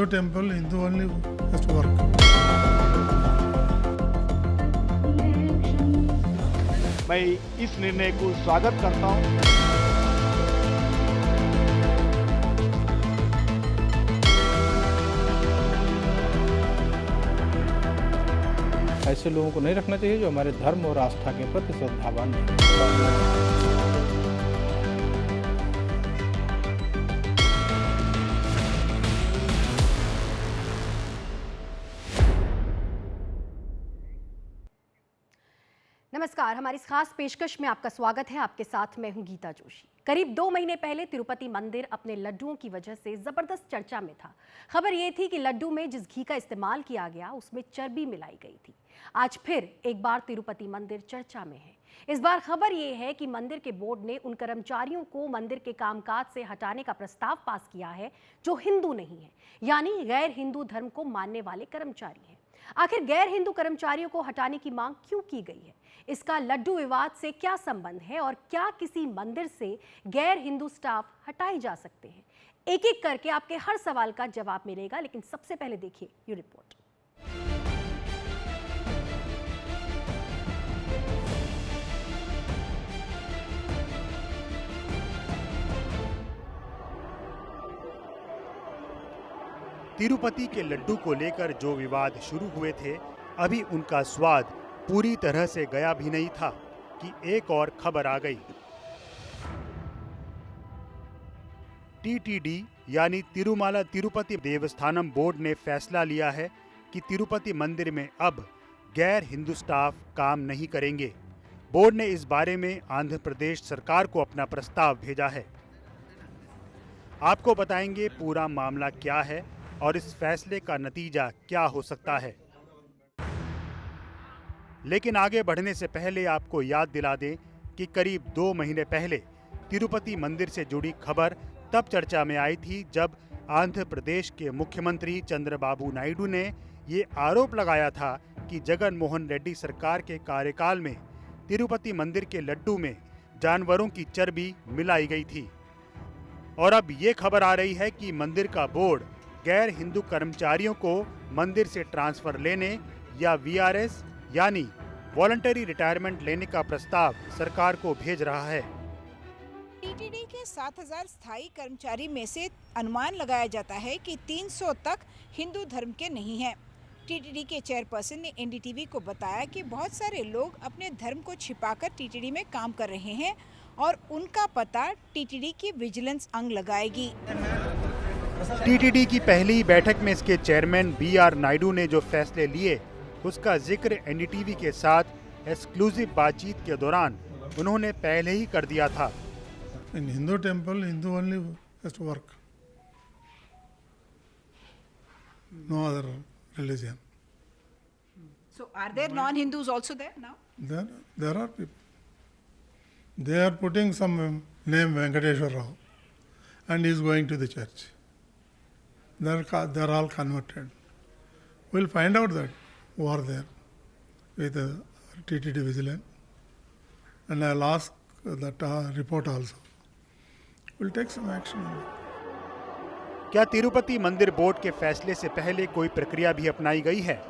temple, Hindu only has to work. मैं इस निर्णय को स्वागत करता हूं। ऐसे लोगों को नहीं रखना चाहिए जो हमारे धर्म और आस्था के प्रति श्रद्धावान नहीं। नमस्कार, हमारी इस खास पेशकश में आपका स्वागत है। आपके साथ मैं हूं गीता जोशी। करीब 2 महीने पहले तिरुपति मंदिर अपने लड्डुओं की वजह से जबरदस्त चर्चा में था। खबर ये थी कि लड्डू में जिस घी का इस्तेमाल किया गया उसमें चर्बी मिलाई गई थी। आज फिर एक बार तिरुपति मंदिर चर्चा में है। इस बार खबर ये है कि मंदिर के बोर्ड ने उन कर्मचारियों को मंदिर के कामकाज से हटाने का प्रस्ताव पास किया है जो हिंदू नहीं है, यानी गैर हिंदू धर्म को मानने वाले कर्मचारी हैं। आखिर गैर हिंदू कर्मचारियों को हटाने की मांग क्यों की गई है? इसका लड्डू विवाद से क्या संबंध है और क्या किसी मंदिर से गैर हिंदू स्टाफ हटाए जा सकते हैं? एक एक करके आपके हर सवाल का जवाब मिलेगा, लेकिन सबसे पहले देखिए ये रिपोर्ट। तिरुपति के लड्डू को लेकर जो विवाद शुरू हुए थे, अभी उनका स्वाद पूरी तरह से गया भी नहीं था कि एक और खबर आ गई। टीटीडी यानी तिरुमाला तिरुपति देवस्थानम बोर्ड ने फैसला लिया है कि तिरुपति मंदिर में अब गैर हिंदू स्टाफ काम नहीं करेंगे। बोर्ड ने इस बारे में आंध्र प्रदेश सरकार को अपना प्रस्ताव भेजा है। आपको बताएंगे पूरा मामला क्या है और इस फैसले का नतीजा क्या हो सकता है। लेकिन आगे बढ़ने से पहले आपको याद दिला दें कि करीब 2 महीने पहले तिरुपति मंदिर से जुड़ी खबर तब चर्चा में आई थी जब आंध्र प्रदेश के मुख्यमंत्री चंद्रबाबू नायडू ने ये आरोप लगाया था कि जगन मोहन रेड्डी सरकार के कार्यकाल में तिरुपति मंदिर के लड्डू में जानवरों की चर्बी मिलाई गई थी। और अब ये खबर आ रही है कि मंदिर का बोर्ड गैर हिंदू कर्मचारियों को मंदिर से ट्रांसफर लेने या वीआरएस यानी वॉलंटरी रिटायरमेंट लेने का प्रस्ताव सरकार को भेज रहा है। टीटीडी के 7000 स्थायी कर्मचारी में से अनुमान लगाया जाता है कि 300 तक हिंदू धर्म के नहीं हैं। टीटीडी के चेयरपर्सन ने एनडीटीवी को बताया कि बहुत सारे लोग अपने धर्म को छिपाकर टीटीडी में काम कर रहे हैं और उनका पता टीटीडी की विजिलेंस अंग लगाएगी। टीटीडी की पहली बैठक में इसके चेयरमैन बीआर नायडू ने जो फैसले लिए उसका जिक्र एनडीटीवी के साथ एक्सक्लूसिव बातचीत के दौरान उन्होंने पहले ही कर दिया था। In Hindu temple, Hindu only has to work. No other religion. So are there non-Hindus also there now? There are people. They are putting some name Venkateshwar Rao and he is going to the church. They are all converted. We'll find out that who are there with the TTD vigilance, and I'll ask that report also. We'll take some action on that. क्या तिरुपति मंदिर board के फैसले से पहले कोई प्रक्रिया भी अपनाई गई है?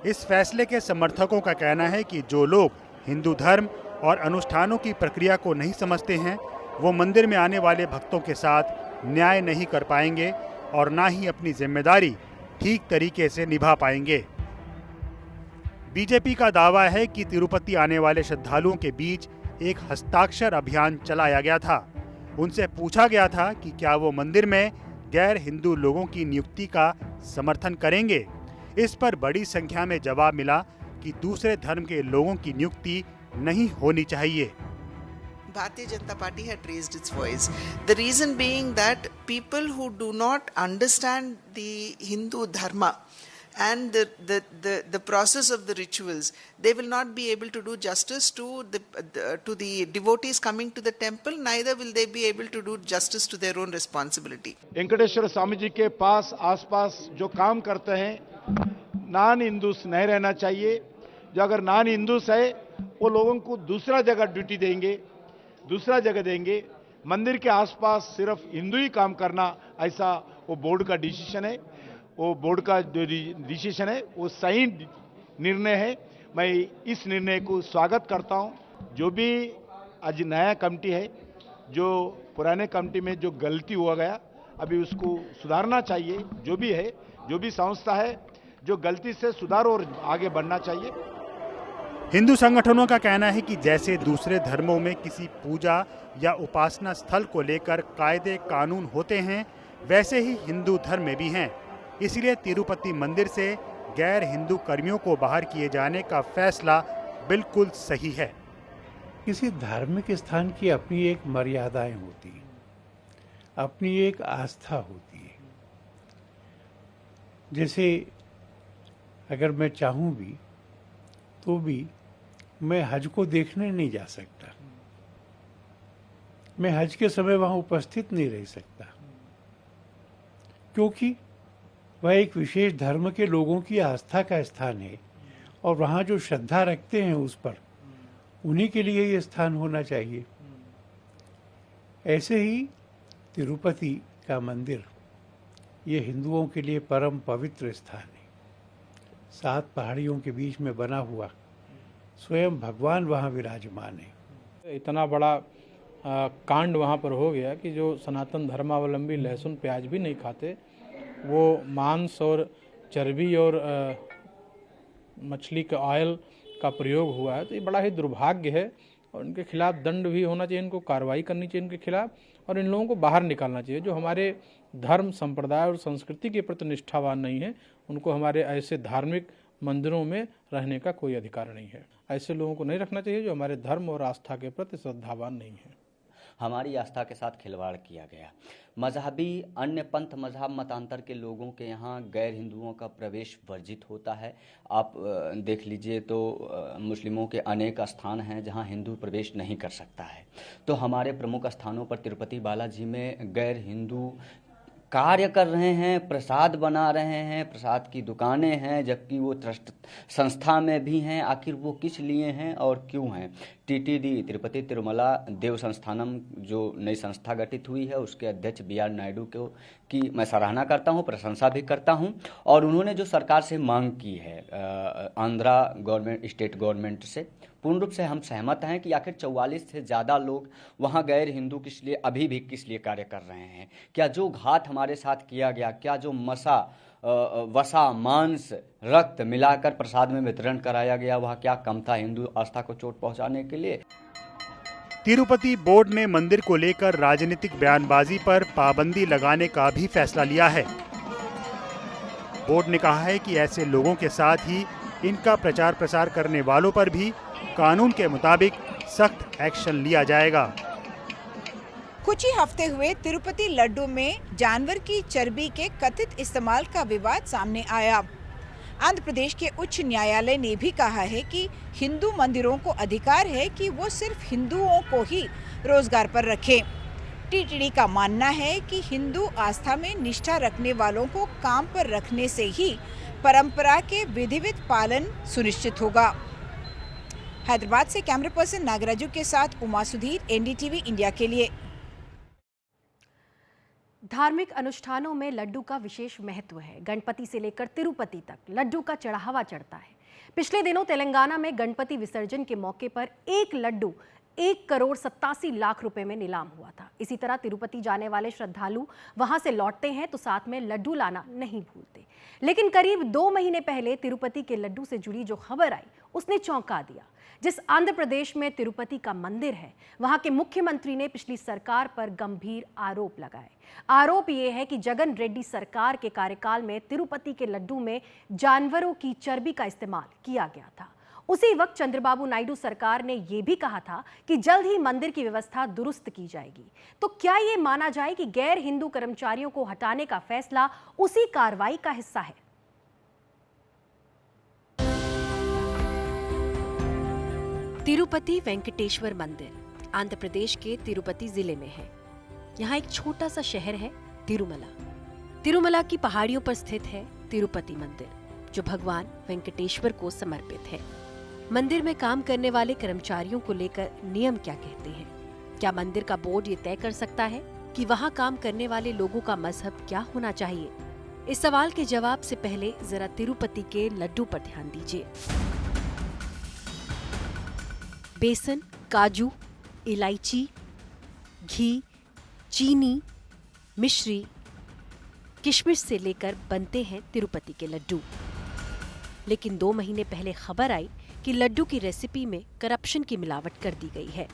इस फैसले के समर्थकों का कहना है कि जो लोग हिंदू धर्म और अनुष्ठानों की प्रक्रिया को नहीं समझते हैं, वो मंदिर में आने वाले भक्तों के साथ न्याय नहीं कर पाएंगे और ना ही अपनी जिम्मेदारी ठीक तरीके से निभा पाएंगे। बीजेपी का दावा है कि तिरुपति आने वाले श्रद्धालुओं के बीच एक हस्ताक्षर अभियान चलाया गया था। उनसे पूछा गया था कि क्या वो मंदिर में गैर हिंदू लोगों की नियुक्ति का समर्थन करेंगे। इस पर बड़ी संख्या में जवाब मिला कि दूसरे धर्म के लोगों की नियुक्ति नहीं होनी चाहिए। Bharatiya Janata Party had raised its voice. The reason being that people who do not understand the Hindu dharma and the process of the rituals, they will not be able to do justice to the devotees coming to the temple. Neither will they be able to do justice to their own responsibility. Venkateshwara Swami ji के पास आसपास जो काम करते हैं non Hindus नहीं रहना चाहिए। जो अगर नॉन हिंदूस है वो लोगों को दूसरा जगह ड्यूटी देंगे, दूसरा जगह देंगे। मंदिर के आसपास सिर्फ हिंदू ही काम करना, ऐसा वो बोर्ड का डिसीजन है। वो बोर्ड का जो डिसीजन है वो सही निर्णय है। मैं इस निर्णय को स्वागत करता हूं। जो भी आज नया कमेटी है, जो पुराने कमेटी में जो गलती हुआ गया अभी उसको सुधारना चाहिए। जो भी है, जो भी संस्था है, जो गलती से सुधार और आगे बढ़ना चाहिए। हिंदू संगठनों का कहना है कि जैसे दूसरे धर्मों में किसी पूजा या उपासना स्थल को लेकर कायदे कानून होते हैं, वैसे ही हिंदू धर्म में भी हैं। इसलिए तिरुपति मंदिर से गैर हिंदू कर्मियों को बाहर किए जाने का फैसला बिल्कुल सही है। किसी धार्मिक स्थान की अपनी एक मर्यादाएं होती हैं, अपनी एक आस्था होती है। जैसे अगर मैं चाहूं भी तो भी मैं हज को देखने नहीं जा सकता, मैं हज के समय वहां उपस्थित नहीं रह सकता, क्योंकि वह एक विशेष धर्म के लोगों की आस्था का स्थान है और वहाँ जो श्रद्धा रखते हैं उस पर, उन्हीं के लिए ये स्थान होना चाहिए। ऐसे ही तिरुपति का मंदिर ये हिंदुओं के लिए परम पवित्र स्थान है। 7 पहाड़ियों के बीच में बना हुआ स्वयं भगवान वहाँ विराजमान है। इतना बड़ा कांड वहाँ पर हो गया कि जो सनातन धर्मावलंबी लहसुन प्याज भी नहीं खाते, वो मांस और चर्बी और मछली के ऑयल का प्रयोग हुआ है। तो ये बड़ा ही दुर्भाग्य है और इनके खिलाफ दंड भी होना चाहिए, इनको कार्रवाई करनी चाहिए इनके खिलाफ, और इन लोगों को बाहर निकालना चाहिए। जो हमारे धर्म, संप्रदाय और संस्कृति के प्रति निष्ठावान नहीं है, उनको हमारे ऐसे धार्मिक मंदिरों में रहने का कोई अधिकार नहीं है। ऐसे लोगों को नहीं रखना चाहिए जो हमारे धर्म और आस्था के प्रति श्रद्धावान नहीं है। हमारी आस्था के साथ खिलवाड़ किया गया। मजहबी अन्य पंथ मजहब मतांतर के लोगों के यहाँ गैर हिंदुओं का प्रवेश वर्जित होता है। आप देख लीजिए तो मुस्लिमों के अनेक स्थान हैं जहाँ हिंदू प्रवेश नहीं कर सकता है। तो हमारे प्रमुख स्थानों पर तिरुपति बालाजी में गैर हिंदू कार्य कर रहे हैं, प्रसाद बना रहे हैं, प्रसाद की दुकानें हैं, जबकि वो ट्रस्ट संस्था में भी हैं। आखिर वो किस लिए हैं और क्यों हैं? टीटीडी तिरुपति तिरुमला देव संस्थानम जो नई संस्था गठित हुई है, उसके अध्यक्ष BR नायडू की मैं सराहना करता हूं, प्रशंसा भी करता हूं। और उन्होंने जो सरकार से मांग की है, आंध्रा गवर्नमेंट, स्टेट गवर्नमेंट से, पूर्ण रूप से हम सहमत हैं कि आखिर 44 से ज़्यादा लोग वहाँ गैर हिंदू किस लिए, अभी भी किस लिए कार्य कर रहे हैं। क्या जो घात हमारे साथ किया गया, क्या जो वसा, मांस, रक्त मिलाकर प्रसाद में वितरण कराया गया, वह क्या कम था हिंदू आस्था को चोट पहुंचाने के लिए? तिरुपति बोर्ड ने मंदिर को लेकर राजनीतिक बयानबाजी पर पाबंदी लगाने का भी फैसला लिया है। बोर्ड ने कहा है कि ऐसे लोगों के साथ ही इनका प्रचार प्रसार करने वालों पर भी कानून के मुताबिक सख्त एक्शन लिया जाएगा। कुछ ही हफ्ते हुए तिरुपति लड्डू में जानवर की चर्बी के कथित इस्तेमाल का विवाद सामने आया। आंध्र प्रदेश के उच्च न्यायालय ने भी कहा है कि हिंदू मंदिरों को अधिकार है कि वो सिर्फ हिंदुओं को ही रोजगार पर रखें। टीटीडी का मानना है कि हिंदू आस्था में निष्ठा रखने वालों को काम पर रखने से ही परंपरा के विधिवत पालन सुनिश्चित होगा। हैदराबाद से कैमरा पर्सन नागराजू के साथ उमा सुधीर, NDTV इंडिया के लिए। धार्मिक अनुष्ठानों में लड्डू का विशेष महत्व है। गणपति से लेकर तिरुपति तक लड्डू का चढ़ावा चढ़ता है। पिछले दिनों तेलंगाना में गणपति विसर्जन के मौके पर एक लड्डू 1,87,00,000 रुपए में नीलाम हुआ था। इसी तरह तिरुपति जाने वाले श्रद्धालु वहां से लौटते हैं तो साथ में लड्डू लाना नहीं भूलते। लेकिन करीब 2 महीने पहले तिरुपति के लड्डू से जुड़ी जो खबर आई, उसने चौंका दिया। जिस आंध्र प्रदेश में तिरुपति का मंदिर है, वहां के मुख्यमंत्री ने पिछली सरकार पर गंभीर आरोप लगाए। आरोप ये है कि जगन रेड्डी सरकार के कार्यकाल में तिरुपति के लड्डू में जानवरों की चर्बी का इस्तेमाल किया गया था। उसी वक्त चंद्रबाबू नायडू सरकार ने यह भी कहा था कि जल्द ही मंदिर की व्यवस्था दुरुस्त की जाएगी। तो क्या ये माना जाए कि गैर हिंदू कर्मचारियों को हटाने का फैसला उसी कार्रवाई का हिस्सा है? तिरुपति वेंकटेश्वर मंदिर आंध्र प्रदेश के तिरुपति जिले में है। यहाँ एक छोटा सा शहर है तिरुमला। तिरुमला की पहाड़ियों पर स्थित है तिरुपति मंदिर, जो भगवान वेंकटेश्वर को समर्पित है। मंदिर में काम करने वाले कर्मचारियों को लेकर नियम क्या कहते हैं? क्या मंदिर का बोर्ड ये तय कर सकता है कि वहां काम करने वाले लोगों का मजहब क्या होना चाहिए? इस सवाल के जवाब से पहले जरा तिरुपति के लड्डू पर ध्यान दीजिए। बेसन, काजू, इलायची, घी, चीनी, मिश्री, किशमिश से लेकर बनते हैं तिरुपति के लड्डू। लेकिन 2 महीने पहले खबर आई कि लड्डू की रेसिपी में करप्शन की मिलावट कर दी गई है।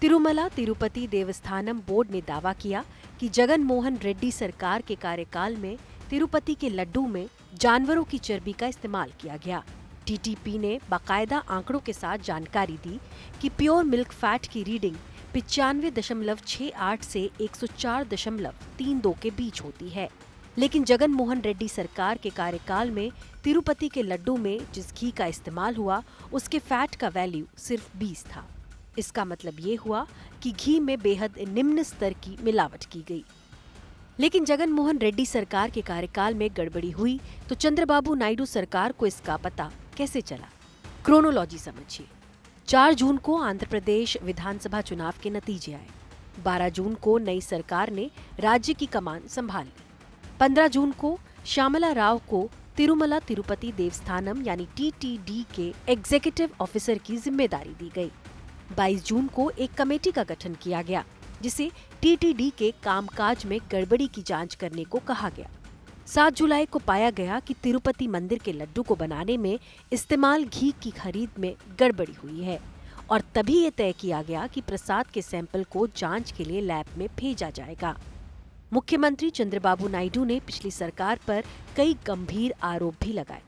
तिरुमला तिरुपति देवस्थानम बोर्ड ने दावा किया कि जगन मोहन रेड्डी सरकार के कार्यकाल में तिरुपति के लड्डू में जानवरों की चर्बी का इस्तेमाल किया गया। टीटीपी ने बाकायदा आंकड़ों के साथ जानकारी दी कि प्योर मिल्क फैट की रीडिंग 95.68 से 104.32 के बीच होती है। लेकिन जगन मोहन रेड्डी सरकार के कार्यकाल में तिरुपति के लड्डू में जिस घी का इस्तेमाल हुआ उसके फैट का वैल्यू सिर्फ 20 था। इसका मतलब ये हुआ कि घी में बेहद निम्न स्तर की मिलावट की गई। लेकिन जगन मोहन रेड्डी सरकार के कार्यकाल में गड़बड़ी हुई तो चंद्रबाबू नायडू सरकार को इसका पता कैसे चला? क्रोनोलॉजी समझिए। 4 जून को आंध्र प्रदेश विधानसभा चुनाव के नतीजे आए। 12 जून को नई सरकार ने राज्य की कमान संभाल ली। 15 जून को श्यामला राव को तिरुमला तिरुपति देवस्थानम यानी टीटीडी के एग्जीक्यूटिव ऑफिसर की जिम्मेदारी दी गई। 22 जून को एक कमेटी का गठन किया गया जिसे टीटीडी के कामकाज में गड़बड़ी की जांच करने को कहा गया। 7 जुलाई को पाया गया कि तिरुपति मंदिर के लड्डू को बनाने में इस्तेमाल घी की खरीद में गड़बड़ी हुई है और तभी ये तय किया गया कि प्रसाद के सैंपल को जांच के लिए लैब में भेजा जाएगा। मुख्यमंत्री चंद्रबाबू नायडू ने पिछली सरकार पर कई गंभीर आरोप भी लगाए।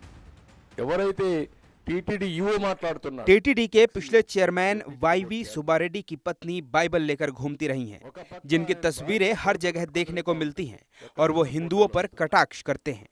टीटीडी के पिछले चेयरमैन वाईवी सुब्बारेड्डी की पत्नी बाइबल लेकर घूमती रही हैं, जिनकी तस्वीरें हर जगह देखने को मिलती हैं और वो हिंदुओं पर कटाक्ष करते हैं।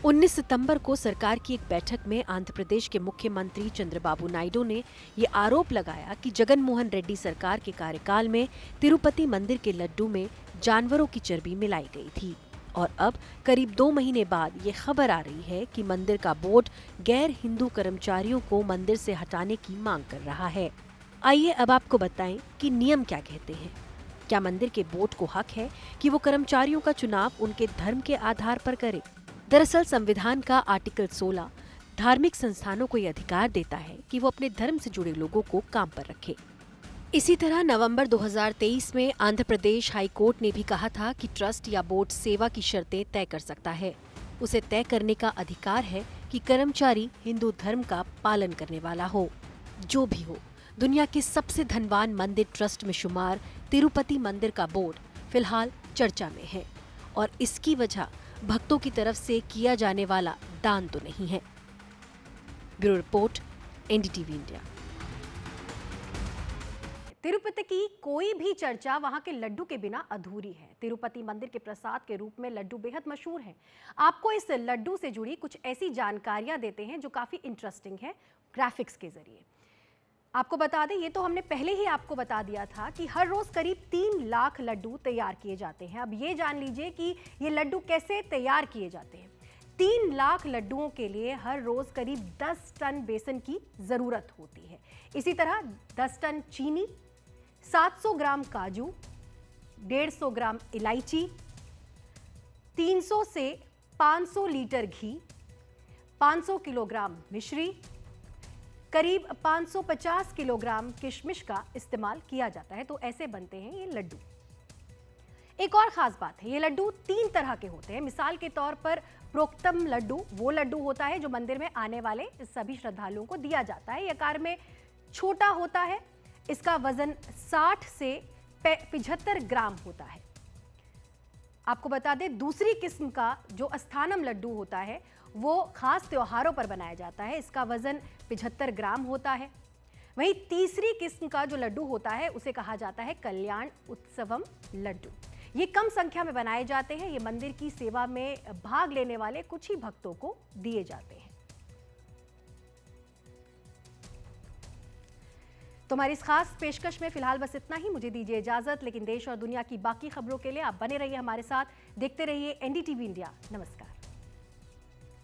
उन्नीस सितंबर को सरकार की एक बैठक में आंध्र प्रदेश के मुख्यमंत्री चंद्रबाबू नायडू ने ये आरोप लगाया कि जगन मोहन रेड्डी सरकार के कार्यकाल में तिरुपति मंदिर के लड्डू में जानवरों की चर्बी मिलाई गई थी। और अब करीब 2 महीने बाद ये खबर आ रही है कि मंदिर का बोर्ड गैर हिंदू कर्मचारियों को मंदिर से हटाने की मांग कर रहा है। आइए अब आपको बताएं कि नियम क्या कहते हैं। क्या मंदिर के बोर्ड को हक है कि वो कर्मचारियों का चुनाव उनके धर्म के आधार पर करे? दरअसल संविधान का आर्टिकल 16 धार्मिक संस्थानों को ये अधिकार देता है कि वो अपने धर्म से जुड़े लोगों को काम पर रखे। इसी तरह नवंबर 2023 में आंध्र प्रदेश हाई कोर्ट ने भी कहा था कि ट्रस्ट या बोर्ड सेवा की शर्तें तय कर सकता है। उसे तय करने का अधिकार है कि कर्मचारी हिंदू धर्म का पालन करने वाला हो। जो भी हो, दुनिया के सबसे धनवान मंदिर ट्रस्ट में शुमार तिरुपति मंदिर का बोर्ड फिलहाल चर्चा में है और इसकी वजह भक्तों की तरफ से किया जाने वाला दान तो नहीं है। Bureau report, NDTV India. Tirupati की कोई भी चर्चा वहां के लड्डू के बिना अधूरी है। तिरुपति मंदिर के प्रसाद के रूप में लड्डू बेहद मशहूर हैं। आपको इस लड्डू से जुड़ी कुछ ऐसी जानकारियां देते हैं जो काफी इंटरेस्टिंग है ग्राफिक्स के जरिए। आपको बता दें, ये तो हमने पहले ही आपको बता दिया था कि हर रोज करीब 3 लाख लड्डू तैयार किए जाते हैं। अब ये जान लीजिए कि ये लड्डू कैसे तैयार किए जाते हैं। 3 लाख लड्डुओं के लिए हर रोज करीब 10 टन बेसन की जरूरत होती है। इसी तरह 10 टन चीनी, 700 ग्राम काजू, 150 ग्राम इलायची, 300 से 500 लीटर घी, 500 किलोग्राम मिश्री, करीब 550 किलोग्राम किशमिश का इस्तेमाल किया जाता है। तो ऐसे बनते हैं ये लड्डू। एक और खास बात है, ये लड्डू 3 तरह के होते हैं। मिसाल के तौर पर प्रोक्तम लड्डू वो लड्डू होता है जो मंदिर में आने वाले सभी श्रद्धालुओं को दिया जाता है। ये आकार में छोटा होता है। इसका वजन 60 से 75 ग्राम होता है। आपको बता दें, दूसरी किस्म का जो अस्थानम लड्डू होता है वो खास त्योहारों पर बनाया जाता है। इसका वजन 75 ग्राम होता है। वहीं तीसरी किस्म का जो लड्डू होता है उसे कहा जाता है कल्याण उत्सवम लड्डू। ये कम संख्या में बनाए जाते हैं। ये मंदिर की सेवा में भाग लेने वाले कुछ ही भक्तों को दिए जाते हैं। तो हमारी इस खास पेशकश में फिलहाल बस इतना ही। मुझे दीजिए इजाजत, लेकिन देश और दुनिया की बाकी खबरों के लिए आप बने रहिए हमारे साथ। देखते रहिए NDTV इंडिया। नमस्कार।